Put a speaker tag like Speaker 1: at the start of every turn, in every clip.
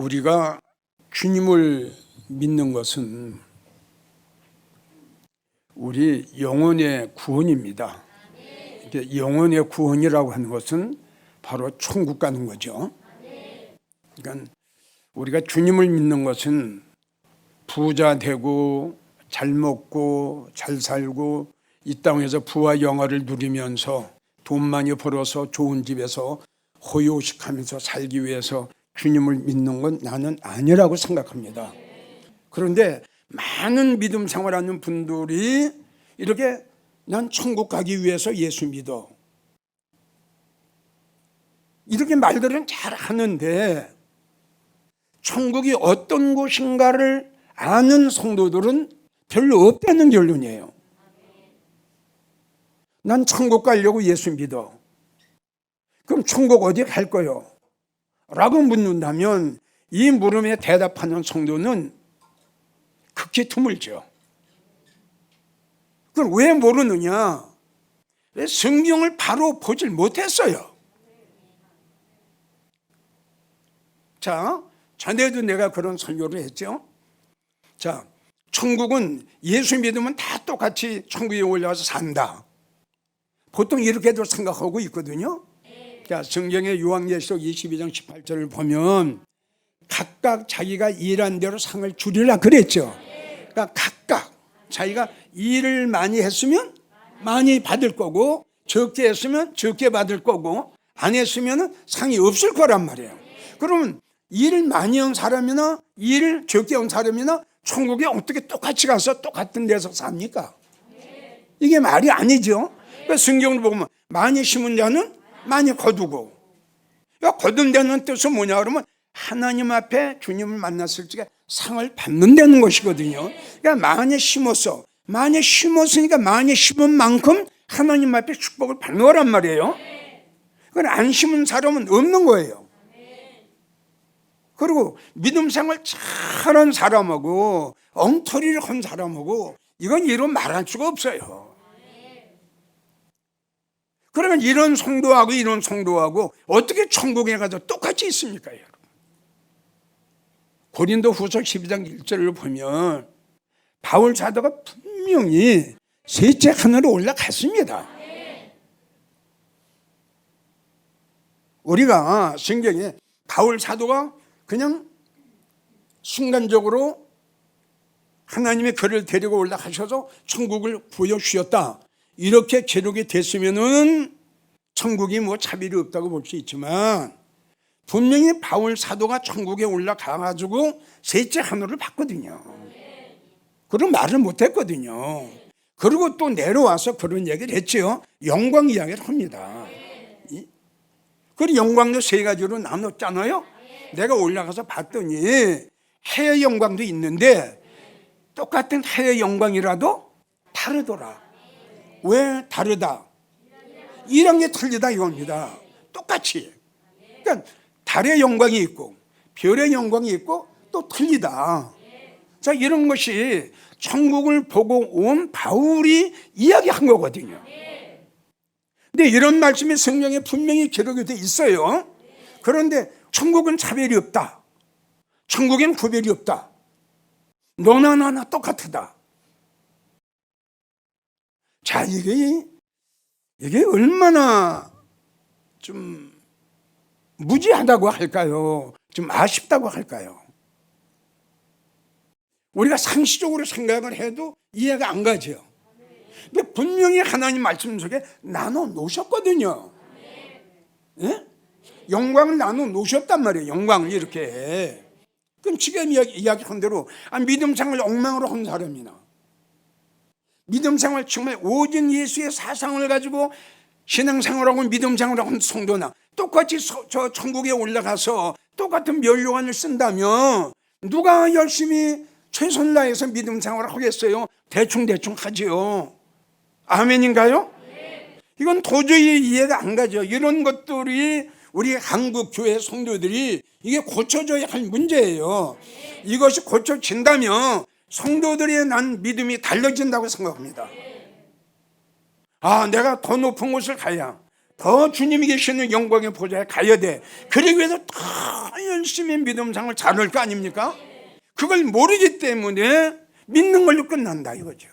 Speaker 1: 우리가 주님을 믿는 것은 우리 영혼의 구원입니다. 영혼의 구원이라고 하는 것은 바로 천국 가는 거죠. 그러니까 우리가 주님을 믿는 것은 부자 되고 잘 먹고 잘 살고 이 땅에서 부와 영화를 누리면서 돈 많이 벌어서 좋은 집에서 호요식하면서 살기 위해서 주님을 믿는 건 나는 아니라고 생각합니다. 그런데 많은 믿음 생활하는 분들이 이렇게 난 천국 가기 위해서 예수 믿어, 이렇게 말들은 잘 하는데 천국이 어떤 곳인가를 아는 성도들은 별로 없다는 결론이에요. 난 천국 가려고 예수 믿어. 그럼 천국 어디 갈 거요? 라고 묻는다면 이 물음에 대답하는 성도는 극히 드물죠. 그럼 왜 모르느냐? 왜 성경을 바로 보질 못했어요. 자, 전에도 내가 그런 설교를 했죠. 자, 천국은 예수 믿으면 다 똑같이 천국에 올라와서 산다. 보통 이렇게도 생각하고 있거든요. 자, 성경의 요한계시록 22장 18절을 보면 각각 자기가 일한 대로 상을 주리라 그랬죠. 그러니까 각각 자기가 일을 많이 했으면 많이 받을 거고, 적게 했으면 적게 받을 거고, 안 했으면 상이 없을 거란 말이에요. 그러면 일을 많이 한 사람이나 일을 적게 한 사람이나 천국에 어떻게 똑같이 가서 똑같은 데서 삽니까? 이게 말이 아니죠. 그러니까 성경을 보면 많이 심은 자는 많이 거두고, 거둔다는 뜻은 뭐냐 그러면 하나님 앞에 주님을 만났을 때 상을 받는다는 것이거든요. 그러니까 많이 심었어. 많이 심었으니까 많이 심은 만큼 하나님 앞에 축복을 받는 거란 말이에요. 그건 안 심은 사람은 없는 거예요. 그리고 믿음 생활 잘한 사람하고 엉터리를 한 사람하고 이건 이런 말할 수가 없어요. 그러면 이런 성도하고 이런 성도하고 어떻게 천국에 가서 똑같이 있습니까, 여러분? 고린도 후서 12장 1절을 보면 바울 사도가 분명히 셋째 하늘로 올라갔습니다. 우리가 성경에 바울 사도가 그냥 순간적으로 하나님의 그를 데리고 올라가셔서 천국을 보여주셨다, 이렇게 기록이 됐으면은 천국이 뭐 차별이 없다고 볼 수 있지만 분명히 바울 사도가 천국에 올라가가지고 셋째 하늘을 봤거든요. 그런 말을 못했거든요. 그리고 또 내려와서 그런 얘기를 했죠. 영광 이야기를 합니다. 그 영광도 세 가지로 나눴잖아요. 내가 올라가서 봤더니 해의 영광도 있는데 똑같은 해의 영광이라도 다르더라. 왜 다르다? 이런 게 틀리다 이겁니다. 똑같이. 그러니까 달의 영광이 있고 별의 영광이 있고 또 틀리다. 자, 이런 것이 천국을 보고 온 바울이 이야기한 거거든요. 근데 이런 말씀이 성경에 분명히 기록이 돼 있어요. 그런데 천국은 차별이 없다. 천국엔 구별이 없다. 너나 나나 똑같다. 자, 이게 얼마나 좀 무지하다고 할까요? 좀 아쉽다고 할까요? 우리가 상식적으로 생각을 해도 이해가 안 가죠. 근데 분명히 하나님 말씀 속에 나눠 놓으셨거든요. 예? 영광을 나눠 놓으셨단 말이에요. 영광을 이렇게. 그럼 지금 이야기한 대로 믿음 생활 엉망으로 한 사람이나 믿음 생활 정말 오직 예수의 사상을 가지고 신앙생활하고 믿음 생활을 한 성도나 똑같이 저 천국에 올라가서 똑같은 면류관을 쓴다면 누가 열심히 최선을 다해서 믿음 생활을 하겠어요? 대충 하지요. 아멘인가요? 이건 도저히 이해가 안 가죠. 이런 것들이 우리 한국 교회 성도들이 이게 고쳐져야 할 문제예요. 이것이 고쳐진다면 성도들의 난 믿음이 달라진다고 생각합니다. 아, 내가 더 높은 곳을 가야, 더 주님이 계시는 영광의 보좌에 가야 돼. 그러기 위해서 더 열심히 믿음 생활을 잘할 거 아닙니까? 그걸 모르기 때문에 믿는 걸로 끝난다 이거죠.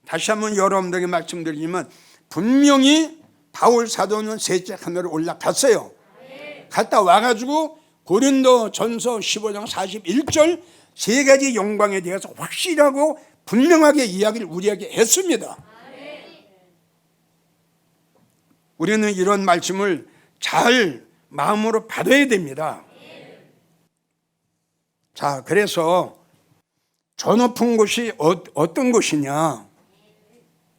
Speaker 1: 다시 한번 여러분들에게 말씀드리지만 분명히 바울 사도는 셋째 하늘로 올라갔어요. 갔다 와가지고 고린도 전서 15장 41절 세 가지 영광에 대해서 확실하고 분명하게 이야기를 우리에게 했습니다. 우리는 이런 말씀을 잘 마음으로 받아야 됩니다. 자, 그래서 저 높은 곳이 어떤 곳이냐?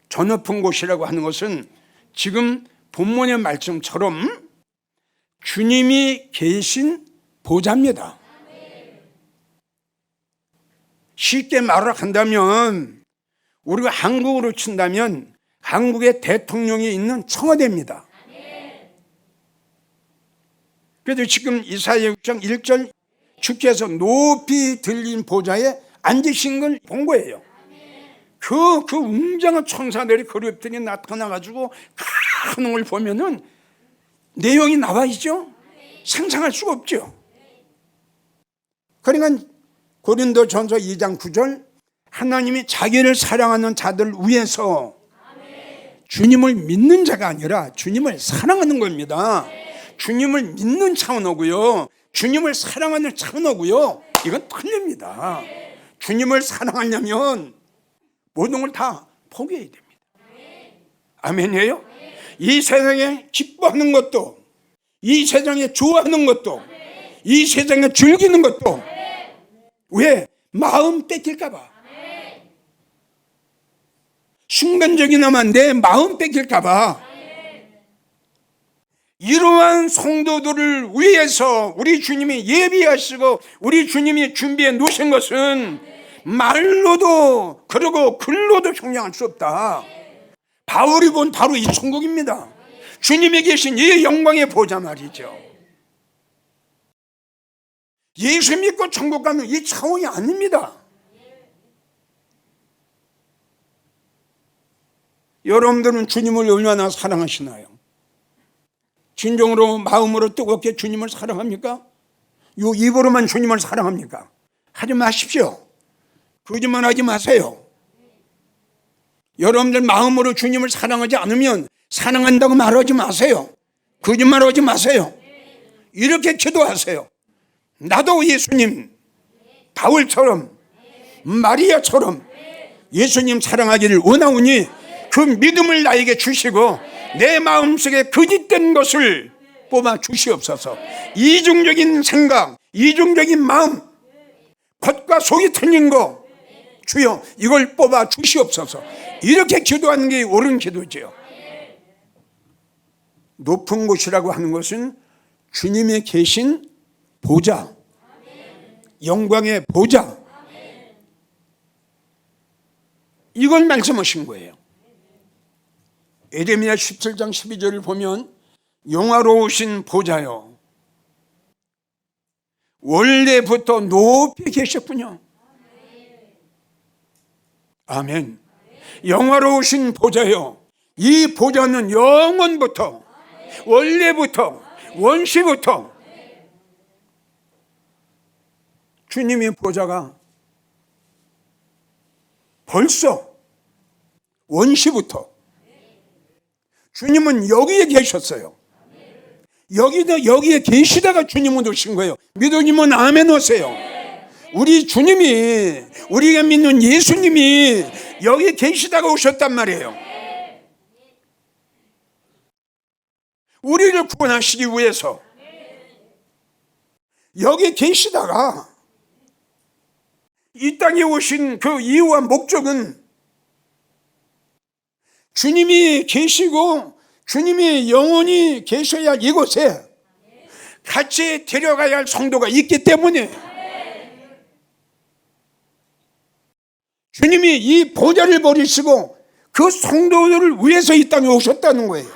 Speaker 1: 저 높은 곳이라고 하는 것은 지금 본문의 말씀처럼 주님이 계신 보좌입니다. 쉽게 말을 한다면 우리가 한국으로 친다면 한국의 대통령이 있는 청와대입니다. 그래서 지금 이사야 6장 1절 주께서 높이 들린 보좌에 앉으신 걸 본 거예요. 그 웅장한 천사들이 그룹들이 나타나가지고 하는 걸 보면은 내용이 나와 있죠. 상상할 수가 없죠. 그러니까 고린도 전서 2장 9절 하나님이 자기를 사랑하는 자들 위해서 주님을 믿는 자가 아니라 주님을 사랑하는 겁니다. 주님을 믿는 차원이고요. 주님을 사랑하는 차원이고요. 이건 틀립니다. 주님을 사랑하려면 모든 걸 다 포기해야 됩니다. 아멘이에요? 이 세상에 기뻐하는 것도, 이 세상에 좋아하는 것도, 이 세상에 즐기는 것도 왜? 마음 뺏길까 봐. 순간적이나마 내 마음 뺏길까 봐. 이러한 성도들을 위해서 우리 주님이 예비하시고 우리 주님이 준비해 놓으신 것은 말로도 그리고 글로도 형용할 수 없다. 바울이 본 바로 이 천국입니다. 주님이 계신 이 영광의 보좌 말이죠. 예수 믿고 천국 가면 이 차원이 아닙니다. 여러분들은 주님을 얼마나 사랑하시나요? 진정으로 마음으로 뜨겁게 주님을 사랑합니까? 요 입으로만 주님을 사랑합니까? 하지 마십시오. 거짓말 하지 마세요. 여러분들 마음으로 주님을 사랑하지 않으면 사랑한다고 말하지 마세요. 거짓말 하지 마세요. 이렇게 기도하세요. 나도 예수님, 바울처럼 마리아처럼 예수님 사랑하기를 원하오니 그 믿음을 나에게 주시고 내 마음속에 거짓된 것을 뽑아 주시옵소서. 이중적인 생각, 이중적인 마음, 겉과 속이 틀린 거 주여 이걸 뽑아 주시옵소서. 이렇게 기도하는 게 옳은 기도죠. 높은 곳이라고 하는 것은 주님이 계신 보좌, 영광의 보좌, 이걸 말씀하신 거예요. 에레미야 17장 12절을 보면 영화로우신 보좌요 원래부터 높이 계셨군요. 아멘. 영화로우신 보좌요, 이 보좌는 영원부터 원래부터 원시부터 주님의 보좌가 벌써 원시부터 주님은 여기에 계셨어요. 여기에 계시다가 주님은 오신 거예요. 믿으시면 아멘 하세요. 우리 주님이, 우리가 믿는 예수님이 여기에 계시다가 오셨단 말이에요. 우리를 구원하시기 위해서 여기에 계시다가 이 땅에 오신 그 이유와 목적은 주님이 계시고 주님이 영원히 계셔야 이곳에 같이 데려가야 할 성도가 있기 때문에 주님이 이 보좌를 버리시고 그 성도들을 위해서 이 땅에 오셨다는 거예요.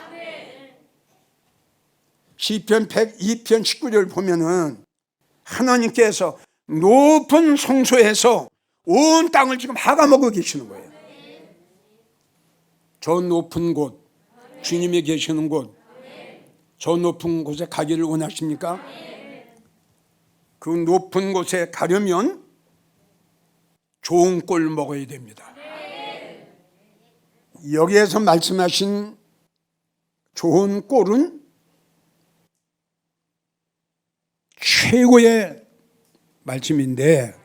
Speaker 1: 시편 102편 19절 보면은 하나님께서 높은 성소에서 온 땅을 지금 갉아먹고 계시는 거예요. 저 높은 곳, 주님이 계시는 곳, 저 높은 곳에 가기를 원하십니까? 그 높은 곳에 가려면 좋은 꼴 먹어야 됩니다. 여기에서 말씀하신 좋은 꼴은 최고의 말씀인데,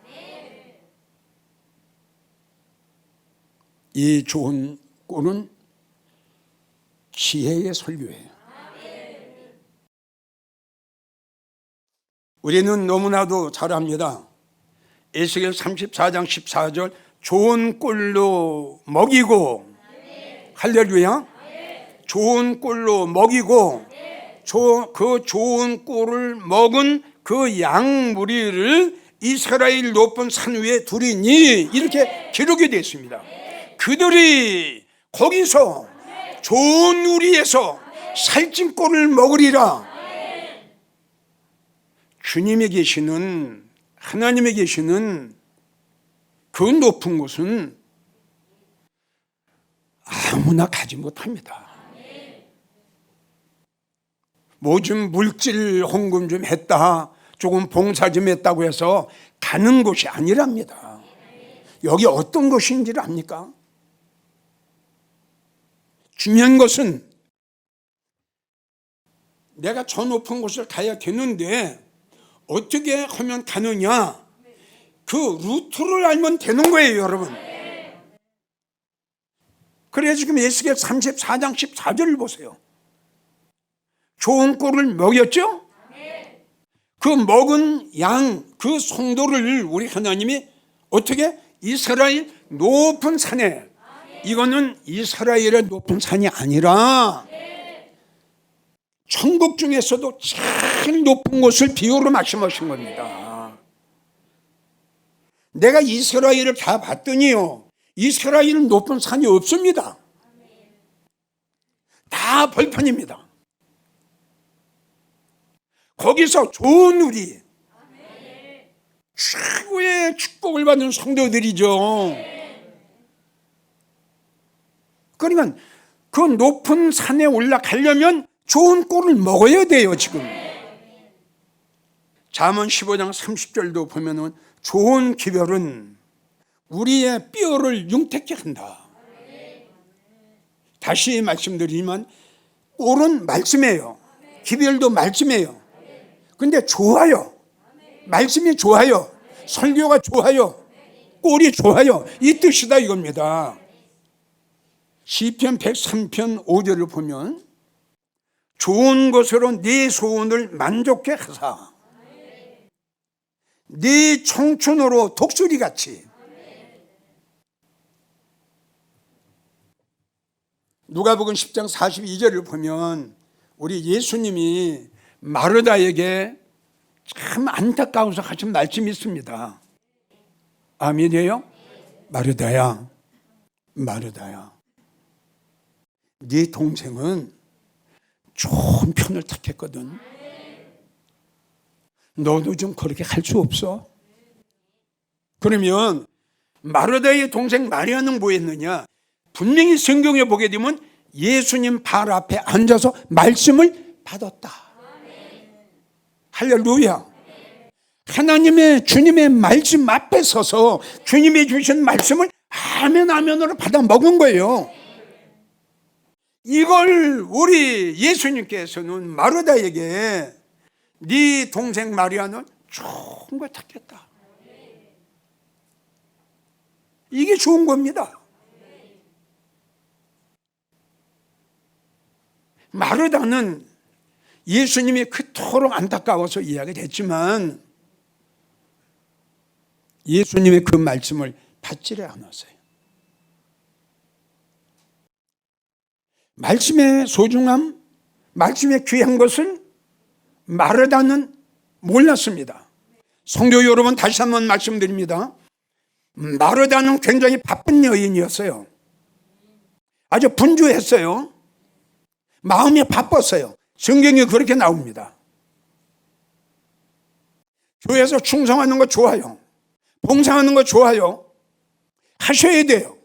Speaker 1: 이 좋은 꼴은 지혜의 설교예요. 우리는 너무나도 잘 압니다. 에스겔 34장 14절 좋은 꼴로 먹이고, 할렐루야, 좋은 꼴로 먹이고 그 좋은 꼴을 먹은 그 양 무리를 이스라엘 높은 산 위에 두리니, 이렇게 기록이 되어 있습니다. 그들이 거기서 좋은 우리에서 살찐 꼴을 먹으리라. 주님이 계시는, 하나님이 계시는 그 높은 곳은 아무나 가지 못합니다. 뭐 좀 물질 헌금 좀 했다, 조금 봉사 좀 했다고 해서 가는 곳이 아니랍니다. 여기 어떤 곳인지를 압니까? 중요한 것은 내가 저 높은 곳을 가야 되는데 어떻게 하면 가느냐, 그 루트를 알면 되는 거예요, 여러분. 그래서 지금 에스겔 34장 14절을 보세요. 좋은 꼴을 먹였죠? 그 먹은 양, 그 성도를 우리 하나님이 어떻게? 이스라엘 높은 산에, 이거는 이스라엘의 높은 산이 아니라 천국 중에서도 제일 높은 곳을 비유로 말씀하신 겁니다. 내가 이스라엘을 다 봤더니요, 이스라엘은 높은 산이 없습니다. 다 벌판입니다. 거기서 좋은 우리, 최고의 축복을 받는 성도들이죠. 그러니까 그 높은 산에 올라가려면 좋은 꼴을 먹어야 돼요, 지금. 잠언 15장 30절도 보면은 좋은 기별은 우리의 뼈를 융택케 한다. 다시 말씀드리지만 꼴은 말씀이에요. 기별도 말씀이에요. 근데 좋아요. 말씀이 좋아요. 설교가 좋아요. 꼴이 좋아요. 이 뜻이다 이겁니다. 시편 103편 5절을 보면 좋은 것으로 네 소원을 만족케 하사 네 청춘으로 독수리같이. 누가복음 10장 42절을 보면 우리 예수님이 마르다에게 참 안타까워서 하신 말씀이 있습니다. 아멘이에요? 마르다야, 마르다야, 네 동생은 좋은 편을 택했거든. 너도 좀 그렇게 할 수 없어? 그러면 마르다의 동생 마리아는 뭐 했느냐? 분명히 성경에 보게 되면 예수님 발 앞에 앉아서 말씀을 받았다. 할렐루야. 하나님의, 주님의 말씀 앞에 서서 주님이 주신 말씀을 아멘 아멘으로 받아 먹은 거예요. 이걸 우리 예수님께서는 마르다에게 네 동생 마리아는 좋은 걸 택했다. 이게 좋은 겁니다. 마르다는 예수님이 그토록 안타까워서 이야기를 했지만 예수님의 그 말씀을 받지를 않았어요. 말씀의 소중함, 말씀의 귀한 것을 마르다는 몰랐습니다. 성도 여러분, 다시 한번 말씀드립니다. 마르다는 굉장히 바쁜 여인이었어요. 아주 분주했어요. 마음이 바빴어요. 성경에 그렇게 나옵니다. 교회에서 충성하는 거 좋아요. 봉사하는 거 좋아요. 하셔야 돼요.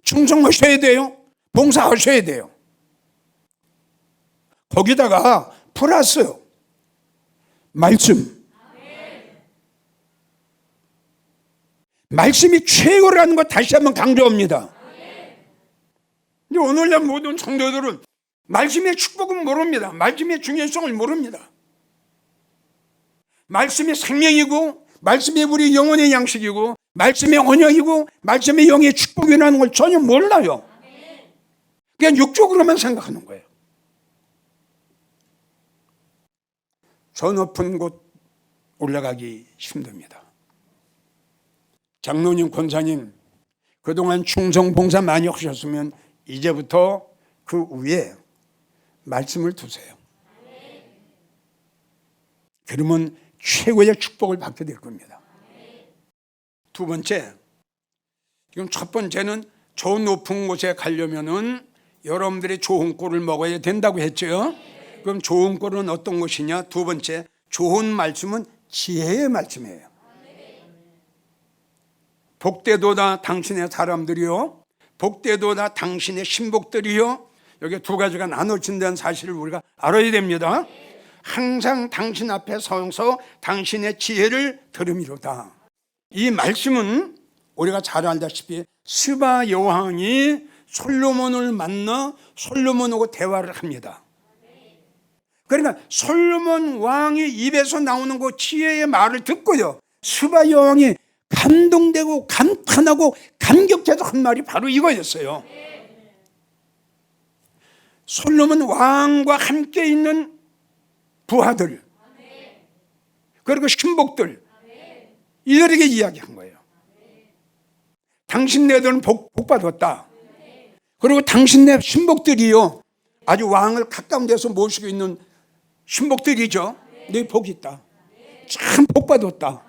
Speaker 1: 충성하셔야 돼요. 봉사하셔야 돼요. 거기다가 플러스 말씀. 말씀이 최고라는 것 다시 한번 강조합니다. 근데 오늘날 모든 성도들은 말씀의 축복은 모릅니다. 말씀의 중요성을 모릅니다. 말씀이 생명이고 말씀이 우리 영혼의 양식이고 말씀의 언약이고 말씀의 영의 축복이라는 걸 전혀 몰라요. 그냥 육적으로만 생각하는 거예요. 저 높은 곳 올라가기 힘듭니다. 장로님, 권사님 그동안 충성 봉사 많이 하셨으면 이제부터 그 위에 말씀을 두세요. 그러면 최고의 축복을 받게 될 겁니다. 두 번째, 지금 첫 번째는 저 높은 곳에 가려면은 여러분들이 좋은 꼴을 먹어야 된다고 했죠. 그럼 좋은 꼴은 어떤 것이냐? 두 번째, 좋은 말씀은 지혜의 말씀이에요. 복되도다 당신의 사람들이요, 복되도다 당신의 신복들이요. 여기 두 가지가 나눠진다는 사실을 우리가 알아야 됩니다. 항상 당신 앞에 서서 당신의 지혜를 들음이로다. 이 말씀은 우리가 잘 알다시피 스바 여왕이 솔로몬을 만나 솔로몬하고 대화를 합니다. 그러니까 솔로몬 왕의 입에서 나오는 그 지혜의 말을 듣고요, 스바 여왕이 감동되고 감탄하고 감격해서 한 말이 바로 이거였어요. 솔로몬 왕과 함께 있는 부하들, 그리고 신복들, 이들에게 이야기한 거예요. 당신네들은 복 받았다. 그리고 당신네 신복들이요, 아주 왕을 가까운 데서 모시고 있는 신복들이죠. 네 복이 있다. 참 복 받았다.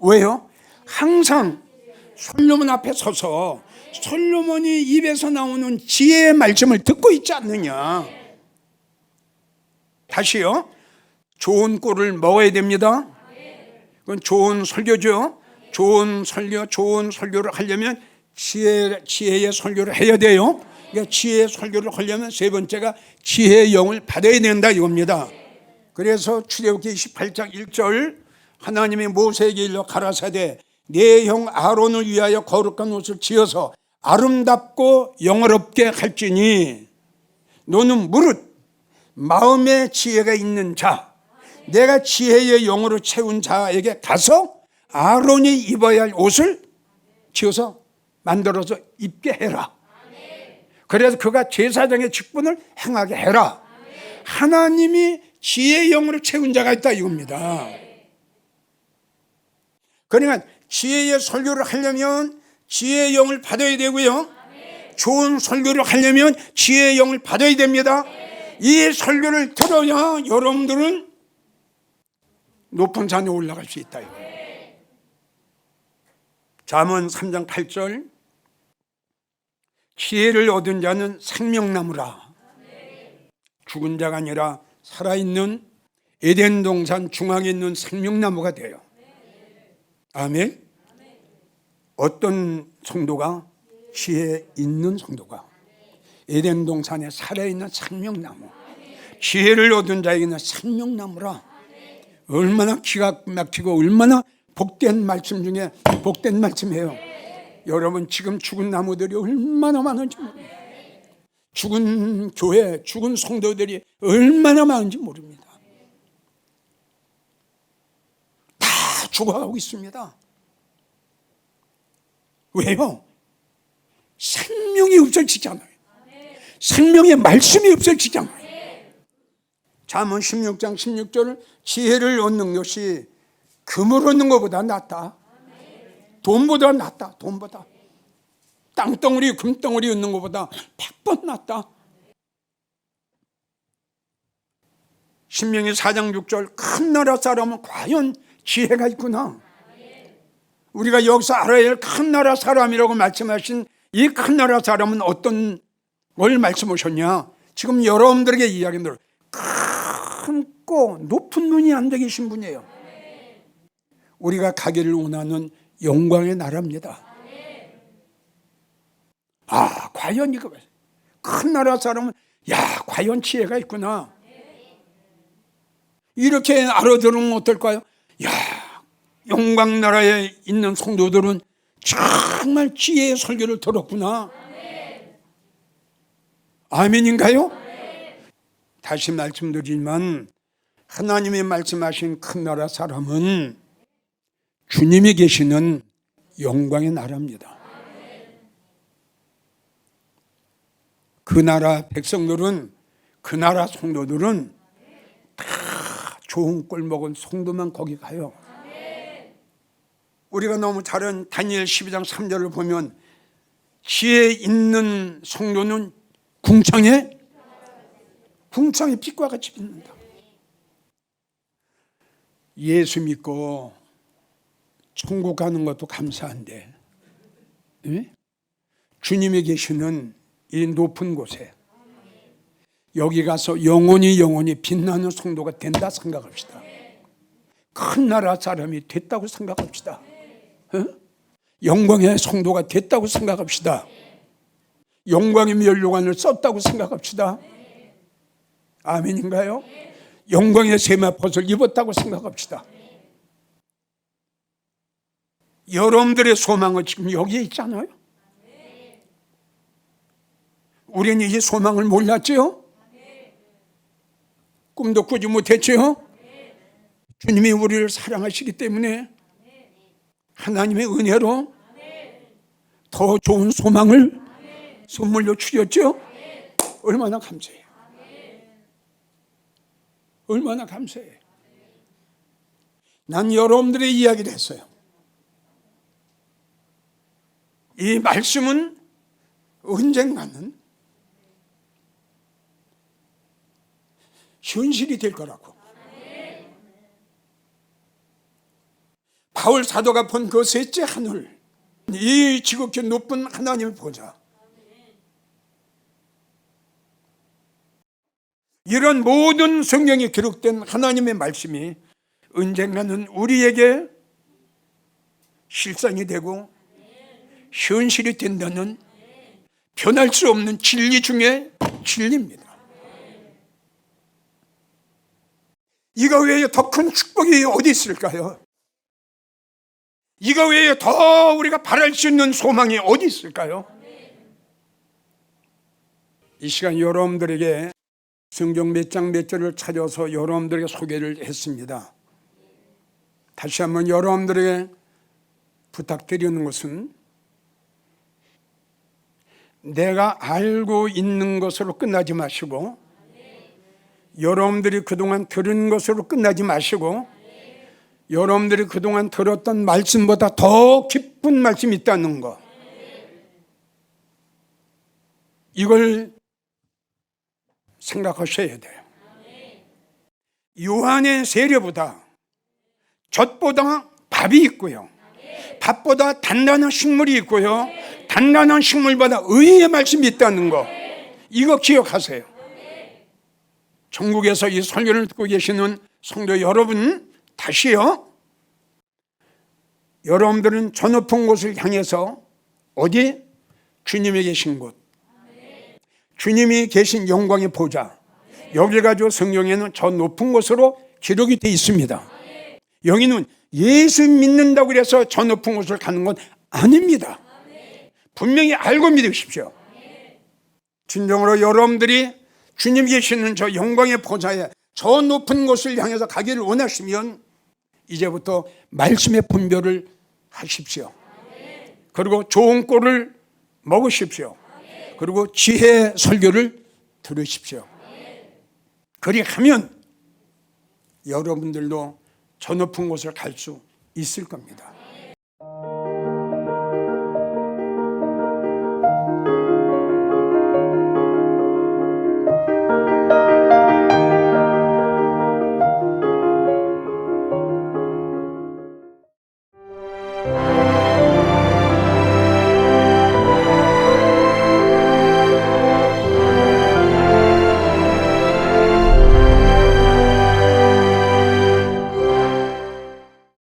Speaker 1: 왜요? 항상 솔로몬 앞에 서서 솔로몬이 입에서 나오는 지혜의 말씀을 듣고 있지 않느냐. 다시요, 좋은 꼴을 먹어야 됩니다. 그건 좋은 설교죠. 좋은 설교, 좋은 설교를 하려면 지혜의 설교를 해야 돼요. 그러니까 지혜의 설교를 하려면 세 번째가 지혜의 영을 받아야 된다 이겁니다. 그래서 출애굽기 28장 1절, 하나님이 모세에게 일러 가라사대 내 형 아론을 위하여 거룩한 옷을 지어서 아름답고 영화롭게 할지니 너는 무릇 마음에 지혜가 있는 자, 내가 지혜의 영으로 채운 자에게 가서 아론이 입어야 할 옷을 지어서 만들어서 입게 해라. 그래서 그가 제사장의 직분을 행하게 해라. 하나님이 지혜의 영으로 채운 자가 있다 이겁니다. 그러니까 지혜의 설교를 하려면 지혜의 영을 받아야 되고요, 좋은 설교를 하려면 지혜의 영을 받아야 됩니다. 이 설교를 들어야 여러분들은 높은 산에 올라갈 수 있다 이거예요. 잠언 3장 8절, 지혜를 얻은 자는 생명나무라. 죽은 자가 아니라 살아있는 에덴 동산 중앙에 있는 생명나무가 돼요. 아멘. 어떤 성도가? 지혜 있는 성도가 에덴 동산에 살아있는 생명나무, 지혜를 얻은 자에게는 생명나무라. 얼마나 기가 막히고 얼마나 복된 말씀 중에 복된 말씀이에요. 여러분, 지금 죽은 나무들이 얼마나 많은지 모릅니다. 죽은 교회, 죽은 성도들이 얼마나 많은지 모릅니다. 다 죽어가고 있습니다. 왜요? 생명이 없어지잖아요. 생명의 말씀이 없어지잖아요. 잠언 16장 16절을 지혜를 얻는 것이 금을 얻는 것보다 낫다. 돈보다 낫다. 돈보다. 땅덩어리 금덩어리 얻는 것보다 100번 낫다. 신명기 4장 6절, 큰 나라 사람은 과연 지혜가 있구나. 우리가 여기서 알아야 할 큰 나라 사람이라고 말씀하신 이 큰 나라 사람은 어떤 걸 말씀하셨냐? 지금 여러분들에게 이야기한 크고 높은 눈이 안 되신 분이에요. 우리가 가기를 원하는 영광의 나라입니다. 아, 과연 이거 큰 나라 사람은 야, 과연 지혜가 있구나. 이렇게 알아들으면 어떨까요? 야, 영광나라에 있는 성도들은 정말 지혜의 설교를 들었구나. 아멘인가요? 다시 말씀드리지만 하나님의 말씀하신 큰 나라 사람은 주님이 계시는 영광의 나라입니다. 그 나라 백성들은, 그 나라 성도들은 다 좋은 꼴 먹은 성도만 거기 가요. 우리가 너무 잘 아는 다니엘 12장 3절을 보면 지혜 있는 성도는 궁창에 빛과 같이 빛난다. 예수 믿고 천국 가는 것도 감사한데, 네? 주님이 계시는 이 높은 곳에 여기 가서 영원히 빛나는 성도가 된다 생각합시다. 큰 나라 사람이 됐다고 생각합시다. 영광의 성도가 됐다고 생각합시다. 영광의 면류관을 썼다고 생각합시다. 아멘인가요? 영광의 세마포를 입었다고 생각합시다. 여러분들의 소망은 지금 여기에 있잖아요. 우리는 이 소망을 몰랐죠? 꿈도 꾸지 못했죠? 주님이 우리를 사랑하시기 때문에 하나님의 은혜로 더 좋은 소망을 선물로 주셨죠? 얼마나 감사해요. 얼마나 감사해요. 난 여러분들의 이야기를 했어요. 이 말씀은 언젠가는 현실이 될 거라고. 바울 사도가 본 그 셋째 하늘, 이 지극히 높은 하나님을 보자. 이런 모든 성경에 기록된 하나님의 말씀이 언젠가는 우리에게 실상이 되고 현실이 된다는 변할 수 없는 진리 중에 진리입니다. 이거 외에 더 큰 축복이 어디 있을까요? 이거 외에 더 우리가 바랄 수 있는 소망이 어디 있을까요? 이 시간 여러분들에게 성경 몇 장 몇 절을 찾아서 여러분들에게 소개를 했습니다. 다시 한번 여러분들에게 부탁드리는 것은 내가 알고 있는 것으로 끝나지 마시고, 여러분들이 그동안 들은 것으로 끝나지 마시고, 여러분들이 그동안 들었던 말씀보다 더 깊은 말씀이 있다는 거, 이걸 생각하셔야 돼요. 요한의 세례보다 젖보다 밥이 있고요, 밥보다 단단한 식물이 있고요, 단단한 식물보다 의의 말씀이 있다는 거, 이거 기억하세요. 전국에서 이 설교를 듣고 계시는 성도 여러분, 다시요, 여러분들은 저 높은 곳을 향해서, 어디? 주님이 계신 곳, 주님이 계신 영광의 보좌, 여기 가지고 성경에는 저 높은 곳으로 기록이 되어 있습니다. 여기는 예수 믿는다고 해서 저 높은 곳을 가는 건 아닙니다. 분명히 알고 믿으십시오. 진정으로 여러분들이 주님 계시는 저 영광의 보좌에, 저 높은 곳을 향해서 가기를 원하시면 이제부터 말씀의 분별을 하십시오. 그리고 좋은 꼴을 먹으십시오. 그리고 지혜의 설교를 들으십시오. 그리하면 여러분들도 저 높은 곳을 갈 수 있을 겁니다.